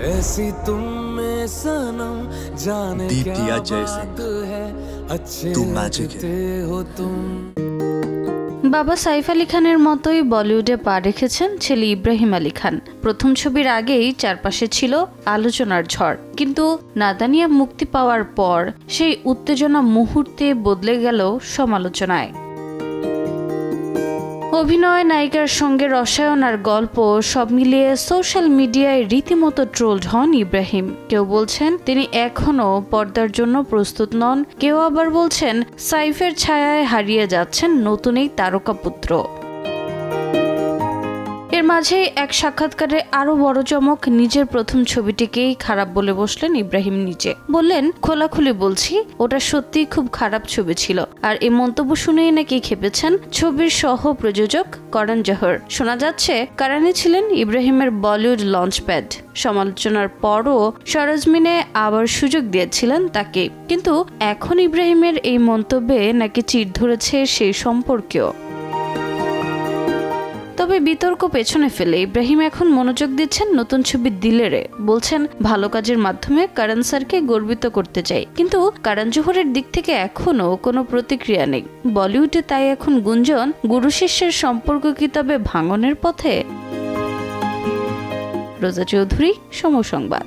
ऐसी तुम में सनम जाने क्या बात है, अच्छे लगते हो तुम। বাবা সাইফ আলী খানের মতোই বলিউডে পা রেখেছেন ছেলে ইব্রাহিম আলী খান। প্রথম ছবির আগেই চারপাশে ছিল আলোচনার ঝড়, কিন্তু নাদানিয়া মুক্তি পাওয়ার পর সেই উত্তেজনা মুহূর্তে বদলে গেল সমালোচনায়। অভিনয়, নায়িকার সঙ্গে রসায়ন আর গল্প সব মিলিয়ে সোশ্যাল মিডিয়ায় রীতিমতো ট্রোলড হন ইব্রাহিম। কেউ বলছেন তিনি এখনো পর্দার জন্য প্রস্তুত নন, কেউ আবার বলছেন সাইফের ছায়ায় হারিয়ে যাচ্ছেন নতুন এই তারকাপুত্র। এর মাঝে এক সাক্ষাৎকারে আরো বড় চমক, নিজের প্রথম ছবিটিকেই খারাপ বলে বসলেন ইব্রাহিম নিজে। বললেন, খোলাখুলি বলছি, ওটা সত্যিই খুব খারাপ ছবি ছিল। আর এই মন্তব্য শুনেই নাকি খেপেছেন ছবির সহ প্রযোজক করণ জোহর। শোনা যাচ্ছে কারানি ছিলেন ইব্রাহিমের বলিউড লঞ্চপ্যাড। সমালোচনার পরও সরেজমিনে আবার সুযোগ দিয়েছিলেন তাকে, কিন্তু এখন ইব্রাহিমের এই মন্তব্যে নাকি চিড় ধরেছে সেই সম্পর্কেও। তবে বিতর্ক পেছনে ফেলে ইব্রাহিম এখন মনোযোগ দিচ্ছেন নতুন ছবি দিলেরে। বলছেন, ভালো কাজের মাধ্যমে করণ স্যারকে গর্বিত করতে চাই, কিন্তু করণ জোহরের দিক থেকে এখনো কোনো প্রতিক্রিয়া নেই। বলিউডে তাই এখন গুঞ্জন, গুরু শিষ্যের সম্পর্ক কি তবে ভাঙনের পথে? রোজা চৌধুরী, সময় সংবাদ।